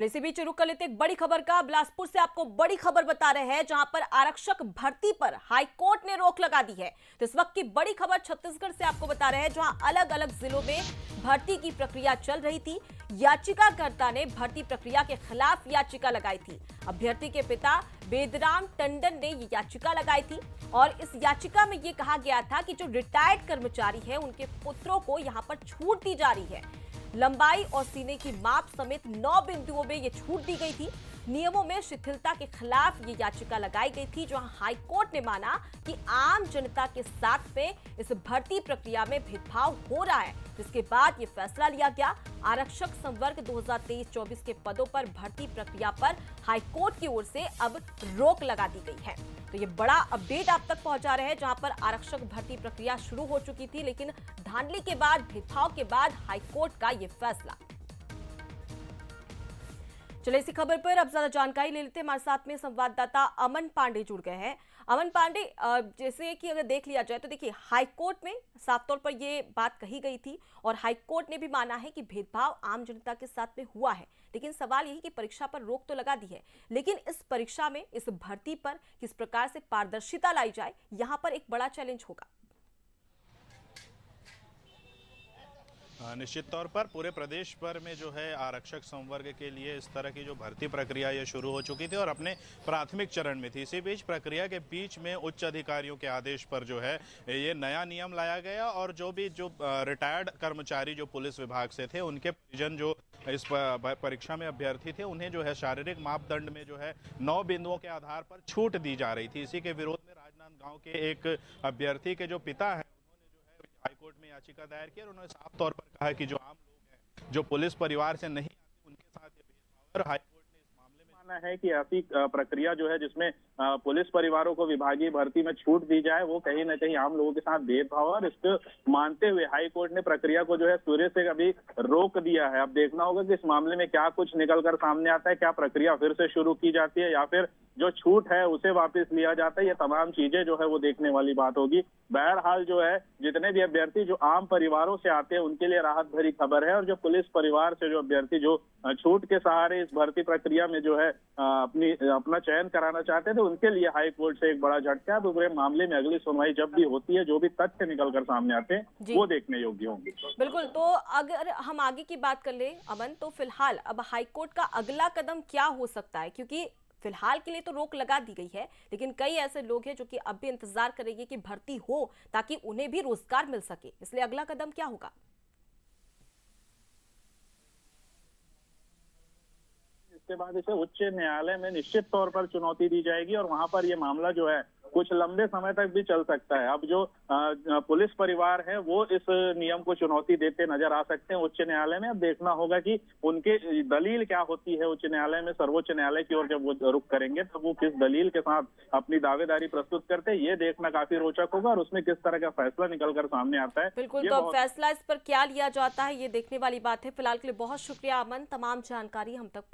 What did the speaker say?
इसी बीच रुक कर लेते एक बड़ी खबर का। बिलासपुर से आपको बड़ी खबर बता रहे हैं, जहां पर आरक्षक भर्ती पर हाईकोर्ट ने रोक लगा दी है। तो इस वक्त की बड़ी खबर छत्तीसगढ़ से आपको बता रहे हैं, जहां अलग अलग जिलों में भर्ती की प्रक्रिया चल रही थी। याचिकाकर्ता ने भर्ती प्रक्रिया के खिलाफ याचिका लगाई थी। अभ्यर्थी के पिता बेदराम टंडन ने ये याचिका लगाई थी और इस याचिका में ये कहा गया था कि जो रिटायर्ड कर्मचारी है उनके पुत्रों को यहां पर छूट दी जा रही है। लंबाई और सीने की माप समेत 9 बिंदुओं में यह छूट दी गई थी। नियमों में शिथिलता के खिलाफ ये याचिका लगाई गई थी, जहां हाईकोर्ट ने माना कि आम जनता के साथ में इस भर्ती प्रक्रिया में भेदभाव हो रहा है, जिसके बाद ये फैसला लिया गया। आरक्षक संवर्ग 2023-24 के पदों पर भर्ती प्रक्रिया पर हाईकोर्ट की ओर से अब रोक लगा दी गई है। तो ये बड़ा अपडेट आप तक पहुंचा रहे हैं, जहां पर आरक्षक भर्ती प्रक्रिया शुरू हो चुकी थी, लेकिन धांधली के बाद, भेदभाव के बाद हाईकोर्ट का ये फैसला। चलिए इसी खबर पर अब ज्यादा जानकारी ले लेते हैं। हमारे साथ में संवाददाता अमन पांडे जुड़ गए हैं। अमन पांडे, जैसे कि अगर देख लिया जाए तो देखिए, हाईकोर्ट में साफ तौर पर ये बात कही गई थी और हाईकोर्ट ने भी माना है कि भेदभाव आम जनता के साथ में हुआ है। लेकिन सवाल यही कि परीक्षा पर रोक तो लगा दी है, लेकिन इस परीक्षा में, इस भर्ती पर किस प्रकार से पारदर्शिता लाई जाए, यहां पर एक बड़ा चैलेंज होगा। निश्चित तौर पर पूरे प्रदेश भर में जो है आरक्षक संवर्ग के लिए इस तरह की जो भर्ती प्रक्रिया ये शुरू हो चुकी थी और अपने प्राथमिक चरण में थी। इसी बीच प्रक्रिया के बीच में उच्च अधिकारियों के आदेश पर जो है ये नया नियम लाया गया और जो रिटायर्ड कर्मचारी जो पुलिस विभाग से थे, उनके परिजन जो इस परीक्षा में अभ्यर्थी थे, उन्हें जो है शारीरिक मापदंड में जो है 9 बिंदुओं के आधार पर छूट दी जा रही थी। इसी के विरोध में राजनांदगांव के एक अभ्यर्थी के जो पिता है, हाईकोर्ट में याचिका दायर की और उन्होंने साफ तौर पर कहा कि जो आम लोग हैं, जो पुलिस परिवार से नहीं आते, उनके साथ ये भेदभाव। और हाईकोर्ट ने इस मामले में माना है कि ऐसी प्रक्रिया जो है जिसमें पुलिस परिवारों को विभागीय भर्ती में छूट दी जाए, वो कहीं न कहीं आम लोगों के साथ भेदभाव है। और इसको मानते हुए हाईकोर्ट ने प्रक्रिया को जो है सूर्य से अभी रोक दिया है। अब देखना होगा कि इस मामले में क्या कुछ निकल कर सामने आता है, क्या प्रक्रिया फिर से शुरू की जाती है या फिर जो छूट है उसे वापस लिया जाता है। ये तमाम चीजें जो है वो देखने वाली बात होगी। बहरहाल जो है, जितने भी अभ्यर्थी जो आम परिवारों से आते हैं उनके लिए राहत भरी खबर है, और जो पुलिस परिवार से जो अभ्यर्थी जो छूट के सहारे इस भर्ती प्रक्रिया में जो है अपना चयन कराना चाहते थे, उनके लिए हाई कोर्ट से एक बड़ा झटका है। पूरे मामले में अगली सुनवाई जब भी होती है, जो भी तथ्य निकल कर सामने आते हैं वो देखने योग्य होंगे। बिल्कुल। तो अगर हम आगे की बात कर ले अमन, तो फिलहाल अब हाईकोर्ट का अगला कदम क्या हो सकता है? क्योंकि फिलहाल के लिए तो रोक लगा दी गई है, लेकिन कई ऐसे लोग हैं जो कि अब भी इंतजार करेंगे कि भर्ती हो, ताकि उन्हें भी रोजगार मिल सके। इसलिए अगला कदम क्या होगा? इसके बाद इसे उच्च न्यायालय में निश्चित तौर पर चुनौती दी जाएगी और वहां पर ये मामला जो है कुछ लंबे समय तक भी चल सकता है। अब जो पुलिस परिवार है वो इस नियम को चुनौती देते नजर आ सकते हैं उच्च न्यायालय में। अब देखना होगा कि उनके दलील क्या होती है उच्च न्यायालय में। सर्वोच्च न्यायालय की ओर जब वो रुख करेंगे तो वो किस दलील के साथ अपनी दावेदारी प्रस्तुत करते हैं, ये देखना काफी रोचक होगा और उसमें किस तरह का फैसला निकल कर सामने आता है। बिल्कुल। तो अब फैसला इस पर क्या लिया जाता है, ये देखने वाली बात है। फिलहाल के लिए बहुत शुक्रिया अमन, तमाम जानकारी हम तक